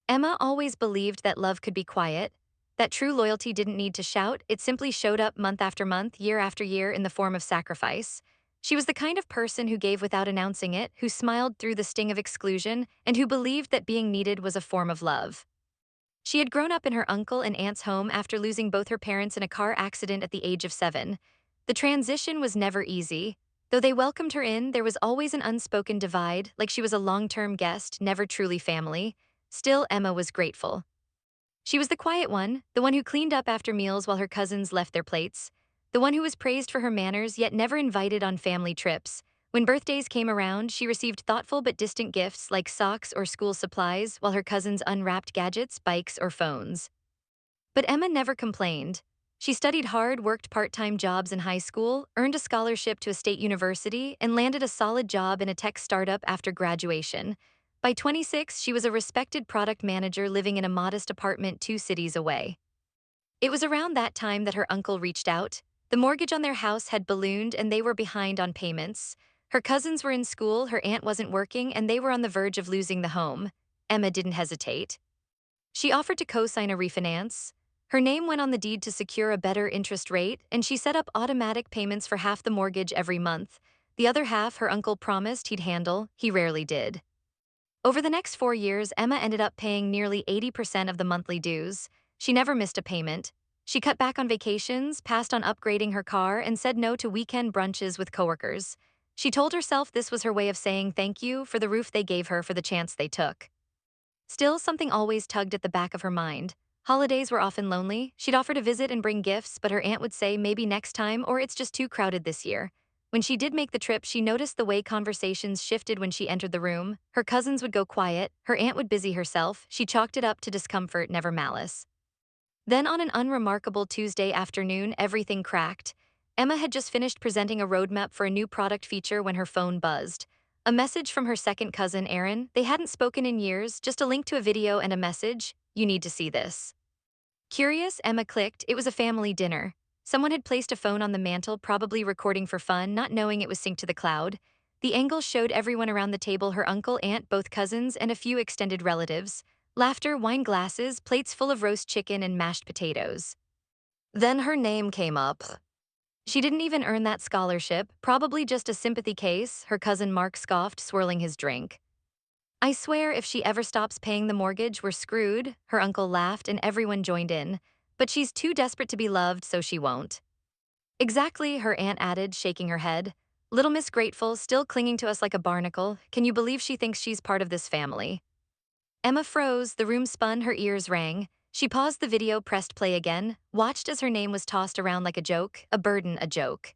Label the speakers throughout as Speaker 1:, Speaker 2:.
Speaker 1: Emma always believed that love could be quiet, that true loyalty didn't need to shout, it simply showed up month after month, year after year in the form of sacrifice. She was the kind of person who gave without announcing it, who smiled through the sting of exclusion, and who believed that being needed was a form of love. She had grown up in her uncle and aunt's home after losing both her parents in a car accident at the age of 7. The transition was never easy. Though they welcomed her in, there was always an unspoken divide, like she was a long-term guest, never truly family. Still, Emma was grateful. She was the quiet one, the one who cleaned up after meals while her cousins left their plates, the one who was praised for her manners yet never invited on family trips. When birthdays came around, she received thoughtful but distant gifts like socks or school supplies, while her cousins unwrapped gadgets, bikes, or phones. But Emma never complained. She studied hard, worked part-time jobs in high school, earned a scholarship to a state university, and landed a solid job in a tech startup after graduation. By 26, she was a respected product manager living in a modest apartment 2 cities away. It was around that time that her uncle reached out. The mortgage on their house had ballooned and they were behind on payments. Her cousins were in school, her aunt wasn't working, and they were on the verge of losing the home. Emma didn't hesitate. She offered to co-sign a refinance. Her name went on the deed to secure a better interest rate, and she set up automatic payments for half the mortgage every month. The other half her uncle promised he'd handle, he rarely did. Over the next 4 years, Emma ended up paying nearly 80% of the monthly dues. She never missed a payment. She cut back on vacations, passed on upgrading her car, and said no to weekend brunches with coworkers. She told herself this was her way of saying thank you for the roof they gave her, for the chance they took. Still, something always tugged at the back of her mind. Holidays were often lonely. She'd offer to visit and bring gifts, but her aunt would say maybe next time or it's just too crowded this year. When she did make the trip, she noticed the way conversations shifted when she entered the room. Her cousins would go quiet, her aunt would busy herself. She chalked it up to discomfort, never malice. Then on an unremarkable Tuesday afternoon, everything cracked. Emma had just finished presenting a roadmap for a new product feature when her phone buzzed. A message from her second cousin, Erin. They hadn't spoken in years, just a link to a video and a message. "You need to see this." Curious, Emma clicked. It was a family dinner. Someone had placed a phone on the mantel, probably recording for fun, not knowing it was synced to the cloud. The angle showed everyone around the table, her uncle, aunt, both cousins, and a few extended relatives. Laughter, wine glasses, plates full of roast chicken and mashed potatoes. Then her name came up. She didn't even earn that scholarship, probably just a sympathy case, her cousin Mark scoffed, swirling his drink. "I swear if she ever stops paying the mortgage, we're screwed," her uncle laughed and everyone joined in. "But she's too desperate to be loved, so she won't." "Exactly," her aunt added, shaking her head. "Little Miss Grateful, still clinging to us like a barnacle. Can you believe she thinks she's part of this family?" Emma froze, the room spun, her ears rang. She paused the video, pressed play again, watched as her name was tossed around like a joke, a burden, a joke.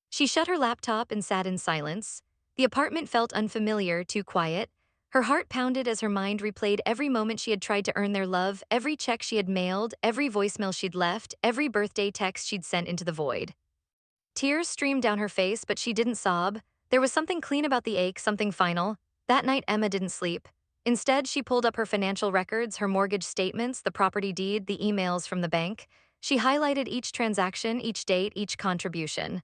Speaker 1: She shut her laptop and sat in silence. The apartment felt unfamiliar, too quiet. Her heart pounded as her mind replayed every moment she had tried to earn their love, every check she had mailed, every voicemail she'd left, every birthday text she'd sent into the void. Tears streamed down her face, but she didn't sob. There was something clean about the ache, something final. That night, Emma didn't sleep. Instead, she pulled up her financial records, her mortgage statements, the property deed, the emails from the bank. She highlighted each transaction, each date, each contribution.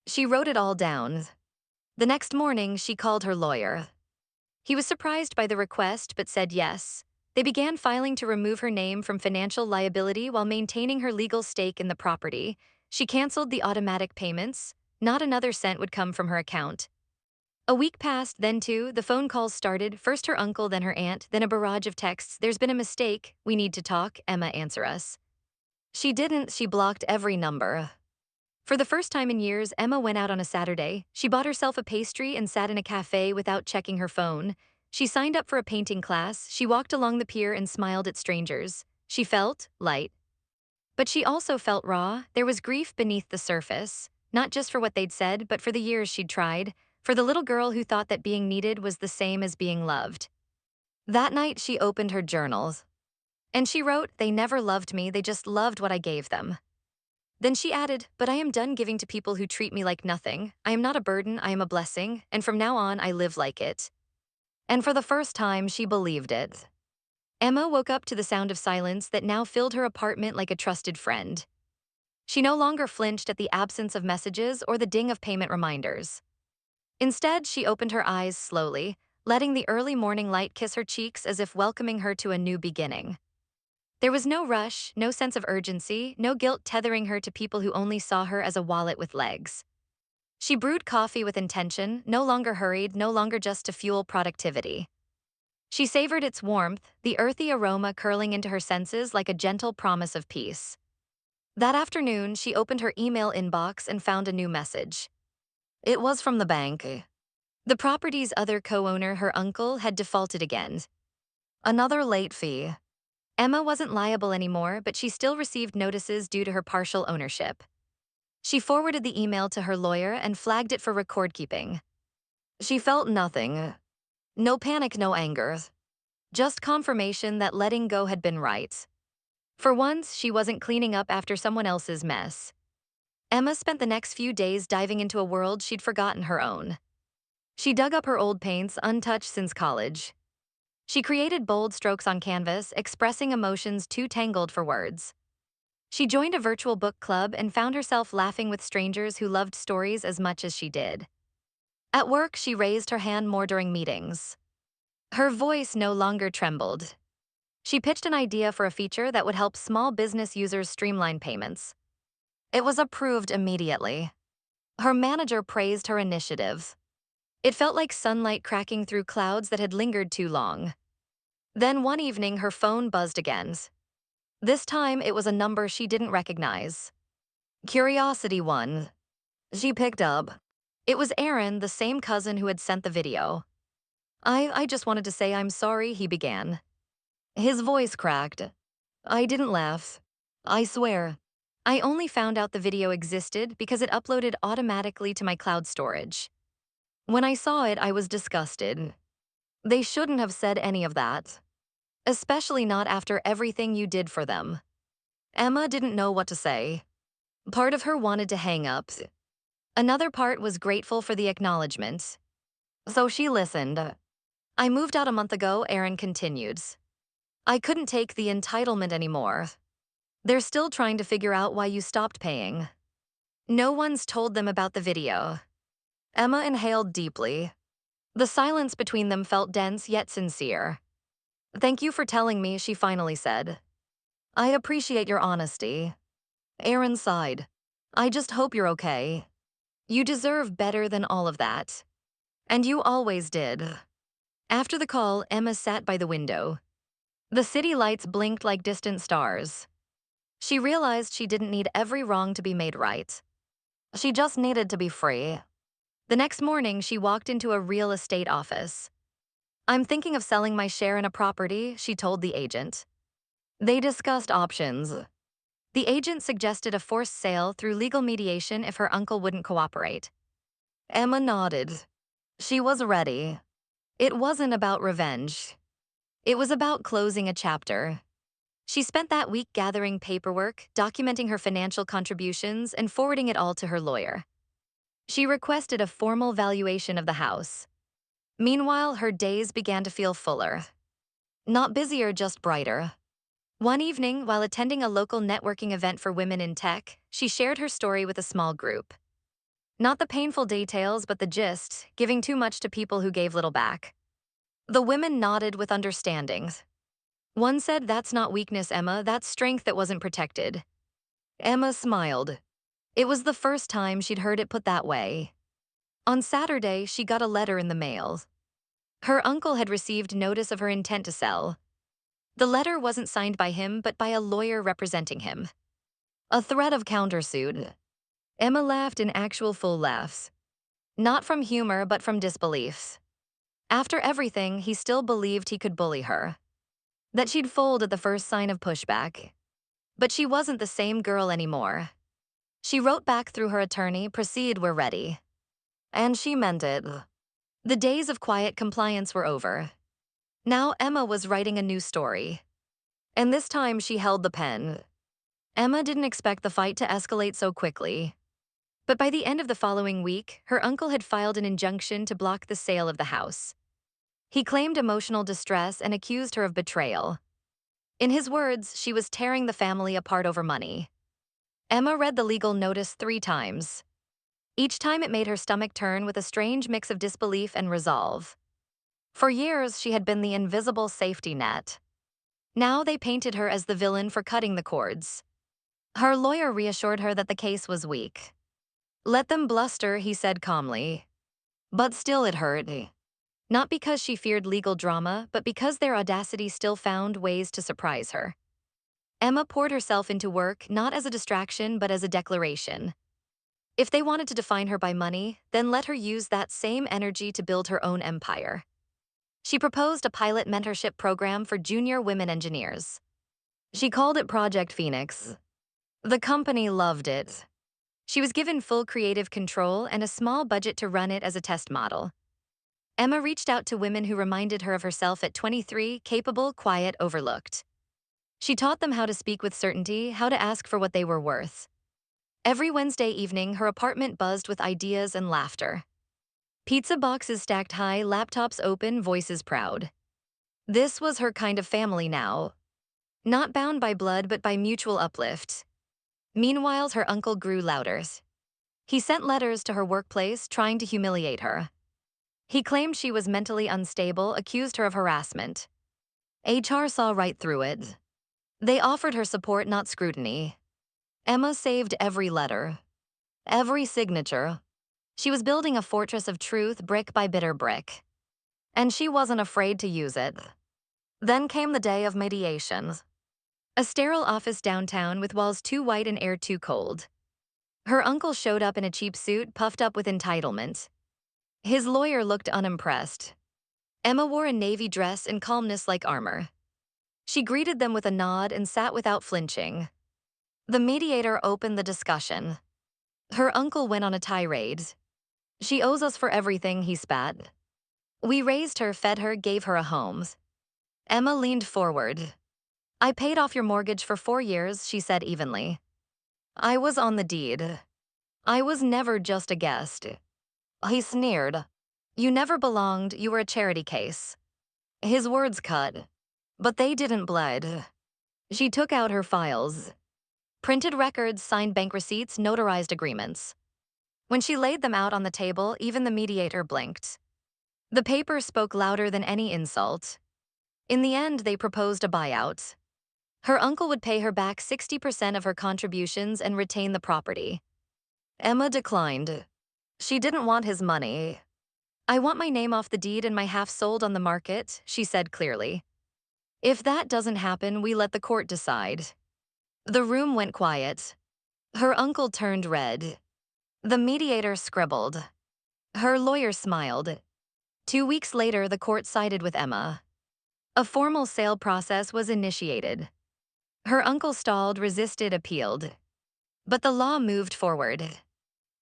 Speaker 1: She wrote it all down. The next morning, she called her lawyer. He was surprised by the request but said yes. They began filing to remove her name from financial liability while maintaining her legal stake in the property. She canceled the automatic payments. Not another cent would come from her account. A week passed, then two. The phone calls started, first her uncle, then her aunt, then a barrage of texts. "There's been a mistake. We need to talk. Emma, answer us." She didn't. She blocked every number. For the first time in years, Emma went out on a Saturday. She bought herself a pastry and sat in a cafe without checking her phone. She signed up for a painting class. She walked along the pier and smiled at strangers. She felt light. But she also felt raw. There was grief beneath the surface, not just for what they'd said, but for the years she'd tried, for the little girl who thought that being needed was the same as being loved. That night, she opened her journals. And she wrote, "They never loved me, they just loved what I gave them." Then she added, "But I am done giving to people who treat me like nothing. I am not a burden, I am a blessing, and from now on I live like it." And for the first time, she believed it. Emma woke up to the sound of silence that now filled her apartment like a trusted friend. She no longer flinched at the absence of messages or the ding of payment reminders. Instead, she opened her eyes slowly. letting the early morning light kiss her cheeks as if welcoming her to a new beginning. There was no rush, no sense of urgency, no guilt tethering her to people who only saw her as a wallet with legs. She brewed coffee with intention, no longer hurried, no longer just to fuel productivity. She savored its warmth, the earthy aroma curling into her senses like a gentle promise of peace. That afternoon, she opened her email inbox and found a new message. It was from the bank. The property's other co-owner, her uncle, had defaulted again. Another late fee. Emma wasn't liable anymore, but she still received notices due to her partial ownership. She forwarded the email to her lawyer and flagged it for record-keeping. She felt nothing. No panic, no anger. Just confirmation that letting go had been right. For once, she wasn't cleaning up after someone else's mess. Emma spent the next few days diving into a world she'd forgotten her own. She dug up her old paints, untouched since college. She created bold strokes on canvas, expressing emotions too tangled for words. She joined a virtual book club and found herself laughing with strangers who loved stories as much as she did. At work, she raised her hand more during meetings. Her voice no longer trembled. She pitched an idea for a feature that would help small business users streamline payments. It was approved immediately. Her manager praised her initiative. It felt like sunlight cracking through clouds that had lingered too long. Then one evening, her phone buzzed again. This time, it was a number she didn't recognize. Curiosity won. She picked up. It was Aaron, the same cousin who had sent the video. I just wanted to say I'm sorry, he began. His voice cracked. I didn't laugh. I swear. I only found out the video existed because it uploaded automatically to my cloud storage. When I saw it, I was disgusted. They shouldn't have said any of that. Especially not after everything you did for them. Emma didn't know what to say. Part of her wanted to hang up. Another part was grateful for the acknowledgement. So she listened. I moved out a month ago, Aaron continued. I couldn't take the entitlement anymore. They're still trying to figure out why you stopped paying. No one's told them about the video. Emma inhaled deeply. The silence between them felt dense yet sincere. Thank you for telling me, she finally said. I appreciate your honesty. Aaron sighed. I just hope you're okay. You deserve better than all of that. And you always did. After the call, Emma sat by the window. The city lights blinked like distant stars. She realized she didn't need every wrong to be made right. She just needed to be free. The next morning, she walked into a real estate office. I'm thinking of selling my share in a property, she told the agent. They discussed options. The agent suggested a forced sale through legal mediation if her uncle wouldn't cooperate. Emma nodded. She was ready. It wasn't about revenge. It was about closing a chapter. She spent that week gathering paperwork, documenting her financial contributions, and forwarding it all to her lawyer. She requested a formal valuation of the house. Meanwhile, her days began to feel fuller. Not busier, just brighter. One evening, while attending a local networking event for women in tech, she shared her story with a small group. Not the painful details, but the gist, giving too much to people who gave little back. The women nodded with understanding. One said, that's not weakness, Emma, that's strength that wasn't protected. Emma smiled. It was the first time she'd heard it put that way. On Saturday, she got a letter in the mail. Her uncle had received notice of her intent to sell. The letter wasn't signed by him, but by a lawyer representing him. A threat of countersuit. Emma laughed in actual full laughs. Not from humor, but from disbelief. After everything, he still believed he could bully her. That she'd fold at the first sign of pushback. But she wasn't the same girl anymore. She wrote back through her attorney, proceed, we're ready. And she meant it. The days of quiet compliance were over. Now Emma was writing a new story. And this time she held the pen. Emma didn't expect the fight to escalate so quickly. But by the end of the following week, her uncle had filed an injunction to block the sale of the house. He claimed emotional distress and accused her of betrayal. In his words, she was tearing the family apart over money. Emma read the legal notice 3 times. Each time it made her stomach turn with a strange mix of disbelief and resolve. For years, she had been the invisible safety net. Now they painted her as the villain for cutting the cords. Her lawyer reassured her that the case was weak. Let them bluster, he said calmly. But still it hurt. Not because she feared legal drama, but because their audacity still found ways to surprise her. Emma poured herself into work not as a distraction but as a declaration. If they wanted to define her by money, then let her use that same energy to build her own empire. She proposed a pilot mentorship program for junior women engineers. She called it Project Phoenix. The company loved it. She was given full creative control and a small budget to run it as a test model. Emma reached out to women who reminded her of herself at 23, capable, quiet, overlooked. She taught them how to speak with certainty, how to ask for what they were worth. Every Wednesday evening, her apartment buzzed with ideas and laughter. Pizza boxes stacked high, laptops open, voices proud. This was her kind of family now. Not bound by blood, but by mutual uplift. Meanwhile, her uncle grew louder. He sent letters to her workplace, trying to humiliate her. He claimed she was mentally unstable, accused her of harassment. HR saw right through it. They offered her support, not scrutiny. Emma saved every letter, every signature. She was building a fortress of truth, brick by bitter brick. And she wasn't afraid to use it. Then came the day of mediation. A sterile office downtown with walls too white and air too cold. Her uncle showed up in a cheap suit, puffed up with entitlement. His lawyer looked unimpressed. Emma wore a navy dress and calmness like armor. She greeted them with a nod and sat without flinching. The mediator opened the discussion. Her uncle went on a tirade. She owes us for everything, he spat. We raised her, fed her, gave her a home. Emma leaned forward. I paid off your mortgage for 4 years, she said evenly. I was on the deed. I was never just a guest. He sneered. You never belonged, you were a charity case. His words cut. But they didn't bleed. She took out her files. Printed records, signed bank receipts, notarized agreements. When she laid them out on the table, even the mediator blinked. The paper spoke louder than any insult. In the end, they proposed a buyout. Her uncle would pay her back 60% of her contributions and retain the property. Emma declined. She didn't want his money. I want my name off the deed and my half sold on the market, she said clearly. If that doesn't happen, we let the court decide. The room went quiet. Her uncle turned red. The mediator scribbled. Her lawyer smiled. 2 weeks later, the court sided with Emma. A formal sale process was initiated. Her uncle stalled, resisted, appealed. But the law moved forward.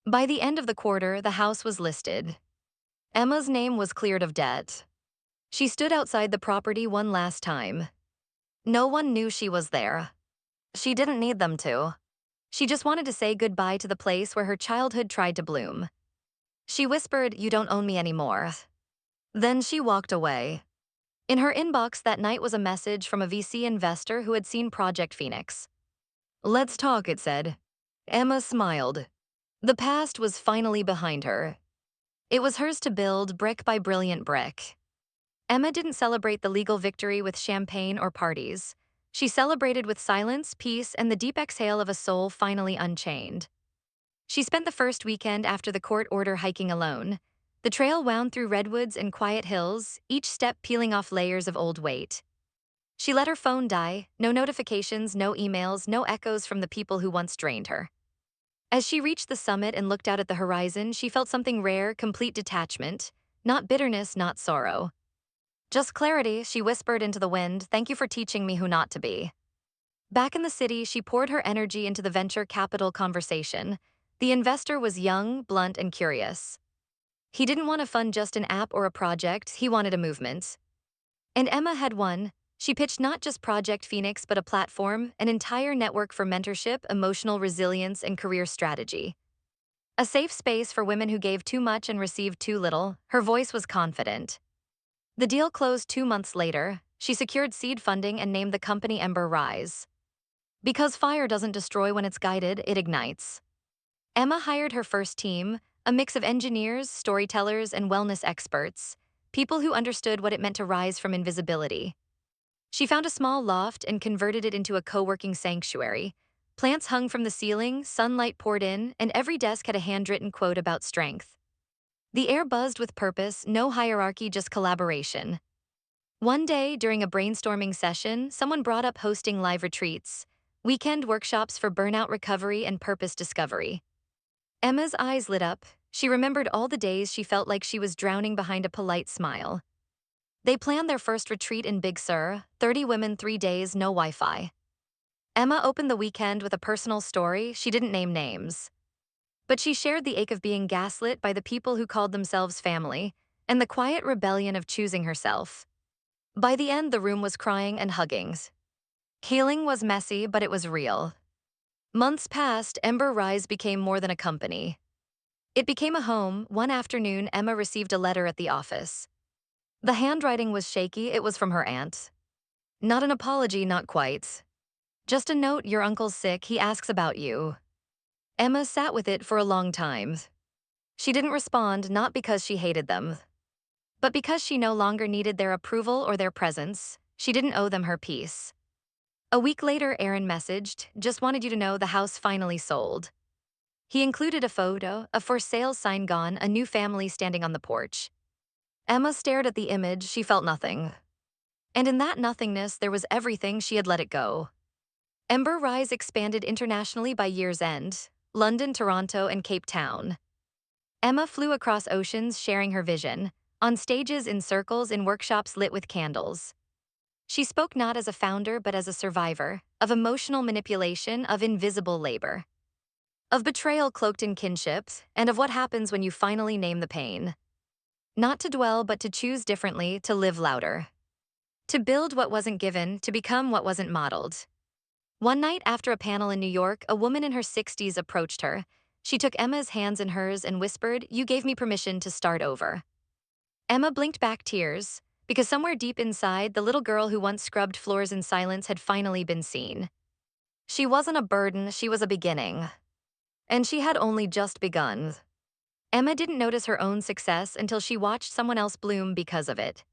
Speaker 1: By the end of the quarter, the house was listed. Emma's name was cleared of debt. She stood outside the property one last time. No one knew she was there. She didn't need them to. She just wanted to say goodbye to the place where her childhood tried to bloom. She whispered, "You don't own me anymore." Then she walked away. In her inbox that night was a message from a VC investor who had seen Project Phoenix. Let's talk, it said. Emma smiled. The past was finally behind her. It was hers to build, brick by brilliant brick. Emma didn't celebrate the legal victory with champagne or parties. She celebrated with silence, peace, and the deep exhale of a soul finally unchained. She spent the first weekend after the court order hiking alone. The trail wound through redwoods and quiet hills, each step peeling off layers of old weight. She let her phone die, no notifications, no emails, no echoes from the people who once drained her. As she reached the summit and looked out at the horizon, she felt something rare, complete detachment. Not bitterness, not sorrow. Just clarity, she whispered into the wind, thank you for teaching me who not to be. Back in the city, she poured her energy into the venture capital conversation. The investor was young, blunt, and curious. He didn't want to fund just an app or a project, he wanted a movement. And Emma had won. She pitched not just Project Phoenix, but a platform, an entire network for mentorship, emotional resilience, and career strategy. A safe space for women who gave too much and received too little. Her voice was confident. The deal closed 2 months later. She secured seed funding and named the company Ember Rise. Because fire doesn't destroy when it's guided, it ignites. Emma hired her first team, a mix of engineers, storytellers, and wellness experts. people who understood what it meant to rise from invisibility. She found a small loft and converted it into a co-working sanctuary. Plants hung from the ceiling, sunlight poured in, and every desk had a handwritten quote about strength. The air buzzed with purpose, no hierarchy, just collaboration. One day, during a brainstorming session, someone brought up hosting live retreats, weekend workshops for burnout recovery and purpose discovery. Emma's eyes lit up. She remembered all the days she felt like she was drowning behind a polite smile. They planned their first retreat in Big Sur, 30 women, 3 days, no Wi-Fi. Emma opened the weekend with a personal story. She didn't name names. But she shared the ache of being gaslit by the people who called themselves family, and the quiet rebellion of choosing herself. By the end, the room was crying and hugging. Healing was messy, but it was real. Months passed, Ember Rise became more than a company. It became a home. One afternoon, Emma received a letter at the office. The handwriting was shaky. It was from her aunt. Not an apology, not quite. Just a note: your uncle's sick, he asks about you. Emma sat with it for a long time. She didn't respond, not because she hated them, but because she no longer needed their approval or their presence. She didn't owe them her peace. A week later, Aaron messaged, just wanted you to know the house finally sold. He included a photo, a for sale sign gone, a new family standing on the porch. Emma stared at the image. She felt nothing. And in that nothingness, there was everything. She had let it go. Ember Rise expanded internationally by year's end: London, Toronto, and Cape Town. Emma flew across oceans sharing her vision, on stages, in circles, in workshops lit with candles. She spoke not as a founder but as a survivor, of emotional manipulation, of invisible labor, of betrayal cloaked in kinship, and of what happens when you finally name the pain. Not to dwell but to choose differently, to live louder. To build what wasn't given, to become what wasn't modeled. One night after a panel in New York, a woman in her 60s approached her. She took Emma's hands in hers and whispered, "You gave me permission to start over." Emma blinked back, tears, because somewhere deep inside, the little girl who once scrubbed floors in silence had finally been seen. She wasn't a burden, she was a beginning. And she had only just begun. Emma didn't notice her own success until she watched someone else bloom because of it.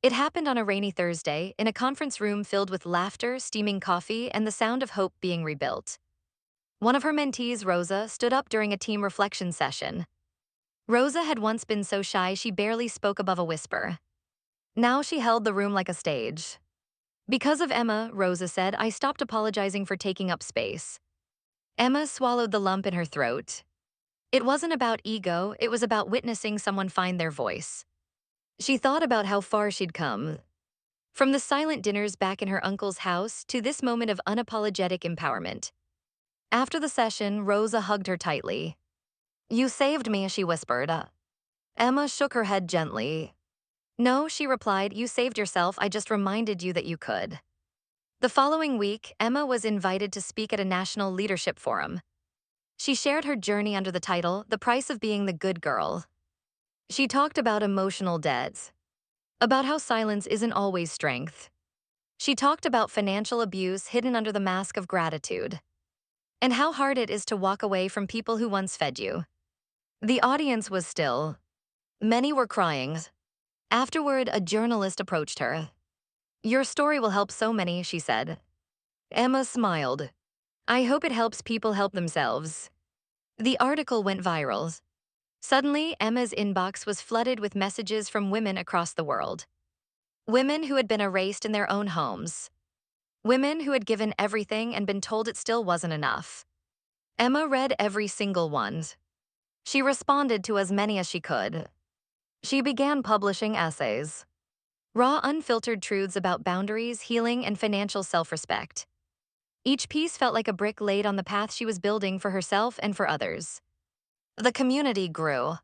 Speaker 1: It happened on a rainy Thursday, in a conference room filled with laughter, steaming coffee, and the sound of hope being rebuilt. One of her mentees, Rosa, stood up during a team reflection session. Rosa had once been so shy she barely spoke above a whisper. Now she held the room like a stage. Because of Emma, Rosa said, I stopped apologizing for taking up space. Emma swallowed the lump in her throat. It wasn't about ego, it was about witnessing someone find their voice. She thought about how far she'd come. From the silent dinners back in her uncle's house to this moment of unapologetic empowerment. After the session, Rosa hugged her tightly. You saved me, she whispered. Emma shook her head gently. No, she replied, you saved yourself, I just reminded you that you could. The following week, Emma was invited to speak at a national leadership forum. She shared her journey under the title, The Price of Being the Good Girl. She talked about emotional debt, about how silence isn't always strength. She talked about financial abuse hidden under the mask of gratitude, and how hard it is to walk away from people who once fed you. The audience was still. Many were crying. Afterward, a journalist approached her. Your story will help so many, she said. Emma smiled. I hope it helps people help themselves. The article went viral. Suddenly, Emma's inbox was flooded with messages from women across the world. Women who had been erased in their own homes. Women who had given everything and been told it still wasn't enough. Emma read every single one. She responded to as many as she could. She began publishing essays. Raw, unfiltered truths about boundaries, healing, and financial self-respect. Each piece felt like a brick laid on the path she was building for herself and for others. The community grew.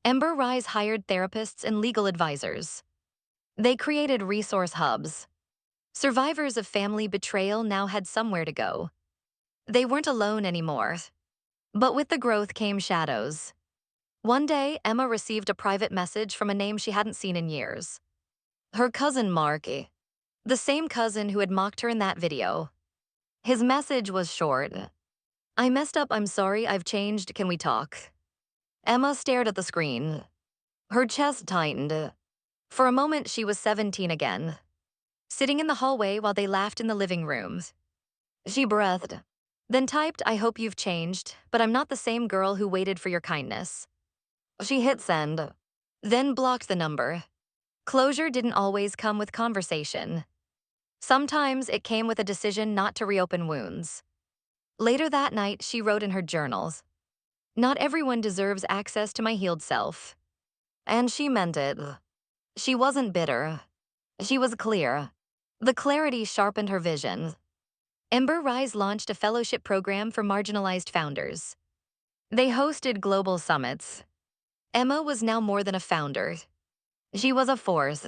Speaker 1: Ember Rise hired therapists and legal advisors. They created resource hubs. Survivors of family betrayal now had somewhere to go. They weren't alone anymore. But with the growth came shadows. One day, Emma received a private message from a name she hadn't seen in years. Her cousin Marky. The same cousin who had mocked her in that video. His message was short. I messed up, I'm sorry, I've changed, can we talk? Emma stared at the screen. Her chest tightened. For a moment, she was 17 again, sitting in the hallway while they laughed in the living room. She breathed, then typed, "I hope you've changed, but I'm not the same girl who waited for your kindness." She hit send, then blocked the number. Closure didn't always come with conversation. Sometimes it came with a decision not to reopen wounds. Later that night, she wrote in her journals, "Not everyone deserves access to my healed self." And she meant it. She wasn't bitter. She was clear. The clarity sharpened her vision. Ember Rise launched a fellowship program for marginalized founders. They hosted global summits. Emma was now more than a founder. She was a force.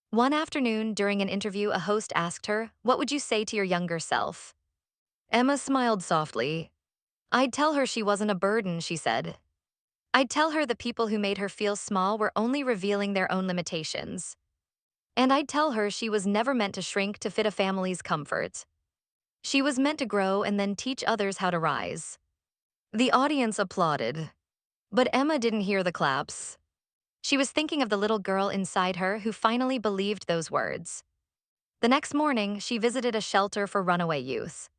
Speaker 1: One afternoon, during an interview, a host asked her, "What would you say to your younger self?" Emma smiled softly. "I'd tell her she wasn't a burden," she said. "I'd tell her the people who made her feel small were only revealing their own limitations. And I'd tell her she was never meant to shrink to fit a family's comfort. She was meant to grow and then teach others how to rise." The audience applauded. But Emma didn't hear the claps. She was thinking of the little girl inside her who finally believed those words. The next morning, she visited a shelter for runaway youth.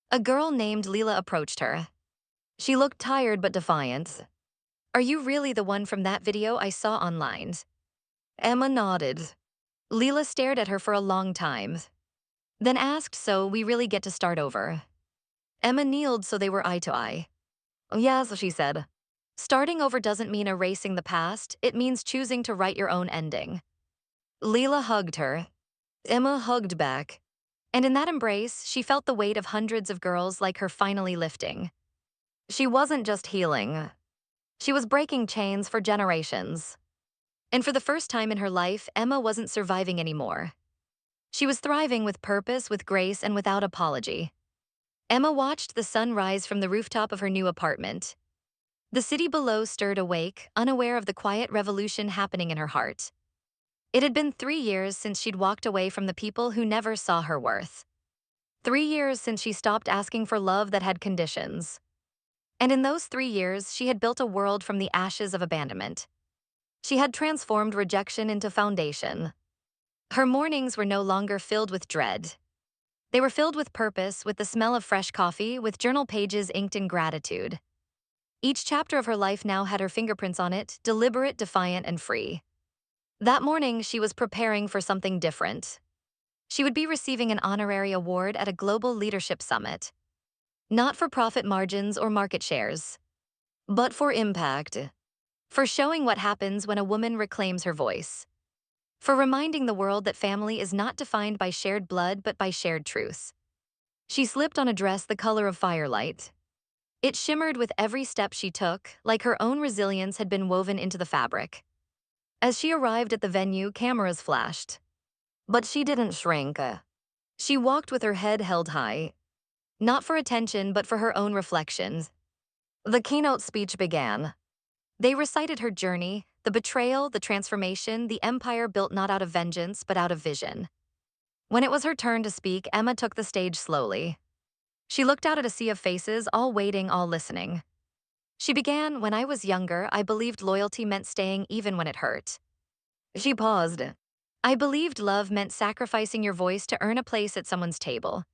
Speaker 1: A girl named Leela approached her. She looked tired but defiant. "Are you really the one from that video I saw online?" Emma nodded. Leela stared at her for a long time, then asked, "So we really get to start over?" Emma kneeled so they were eye to eye. "Yes," she said. "Starting over doesn't mean erasing the past, it means choosing to write your own ending." Leela hugged her. Emma hugged back. And in that embrace, she felt the weight of hundreds of girls like her finally lifting. She wasn't just healing. She was breaking chains for generations. And for the first time in her life, Emma wasn't surviving anymore. She was thriving with purpose, with grace, and without apology. Emma watched the sun rise from the rooftop of her new apartment. The city below stirred awake, unaware of the quiet revolution happening in her heart. It had been 3 years since she'd walked away from the people who never saw her worth. 3 years since she stopped asking for love that had conditions. And in those 3 years, she had built a world from the ashes of abandonment. She had transformed rejection into foundation. Her mornings were no longer filled with dread. They were filled with purpose, with the smell of fresh coffee, with journal pages inked in gratitude. Each chapter of her life now had her fingerprints on it, deliberate, defiant, and free. That morning, she was preparing for something different. She would be receiving an honorary award at a global leadership summit. Not for profit margins or market shares, but for impact. For showing what happens when a woman reclaims her voice. For reminding the world that family is not defined by shared blood but by shared truth. She slipped on a dress the color of firelight. It shimmered with every step she took, like her own resilience had been woven into the fabric. As she arrived at the venue, cameras flashed. But she didn't shrink. She walked with her head held high. Not for attention, but for her own reflections. The keynote speech began. They recited her journey, the betrayal, the transformation, the empire built not out of vengeance, but out of vision. When it was her turn to speak, Emma took the stage slowly. She looked out at a sea of faces, all waiting, all listening. She began, "When I was younger, I believed loyalty meant staying even when it hurt." She paused. "I believed love meant sacrificing your voice to earn a place at someone's table."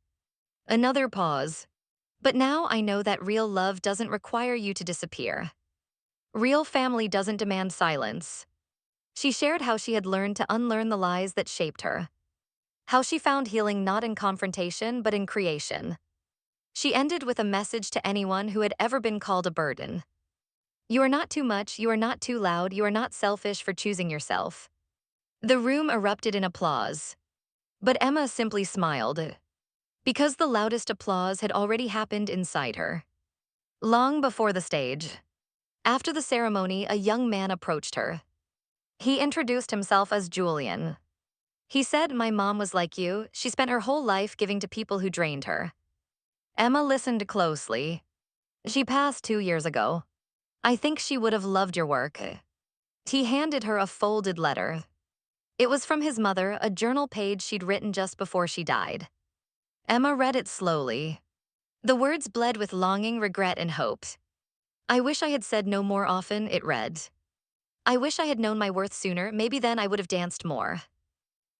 Speaker 1: Another pause. "But now I know that real love doesn't require you to disappear. Real family doesn't demand silence." She shared how she had learned to unlearn the lies that shaped her. How she found healing not in confrontation, but in creation. She ended with a message to anyone who had ever been called a burden. You are not too much, you are not too loud, you are not selfish for choosing yourself. The room erupted in applause. But Emma simply smiled. Because the loudest applause had already happened inside her. Long before the stage. After the ceremony, a young man approached her. He introduced himself as Julian. He said, "My mom was like you. She spent her whole life giving to people who drained her." Emma listened closely. "She passed 2 years ago. I think she would have loved your work." He handed her a folded letter. It was from his mother, a journal page she'd written just before she died. Emma read it slowly. The words bled with longing, regret, and hope. "I wish I had said no more often," it read. I wish I had known my worth sooner, maybe then I would have danced more.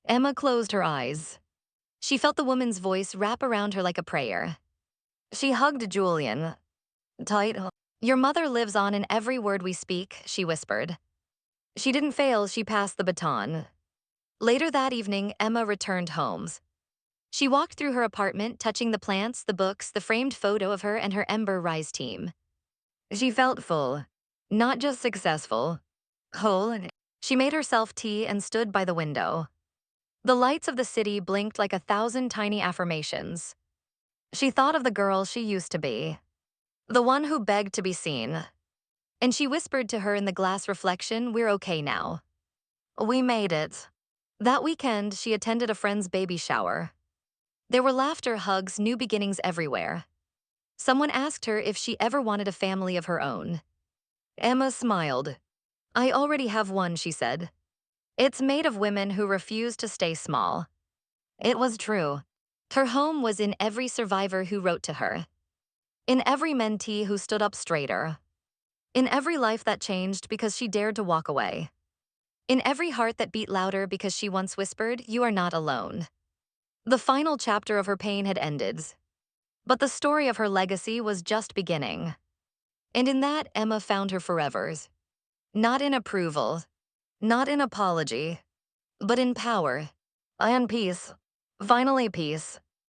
Speaker 1: Emma closed her eyes. She felt the woman's voice wrap around her like a prayer. She hugged Julian tight. Your mother lives on in every word we speak, she whispered. She didn't fail, she passed the baton. Later that evening, Emma returned home. She walked through her apartment, touching the plants, the books, the framed photo of her and her Ember Rise team. She felt full, not just successful, whole. And she made herself tea and stood by the window. The lights of the city blinked like 1,000 tiny affirmations. She thought of the girl she used to be, the one who begged to be seen. And she whispered to her in the glass reflection, we're okay now. We made it. That weekend, she attended a friend's baby shower. There were laughter, hugs, new beginnings everywhere. Someone asked her if she ever wanted a family of her own. Emma smiled. I already have one, she said. It's made of women who refuse to stay small. It was true. Her home was in every survivor who wrote to her, in every mentee who stood up straighter, in every life that changed because she dared to walk away, in every heart that beat louder because she once whispered, you are not alone. The final chapter of her pain had ended, but the story of her legacy was just beginning. And in that, Emma found her forevers. Not in approval, not in apology, but in power and peace. Finally, peace.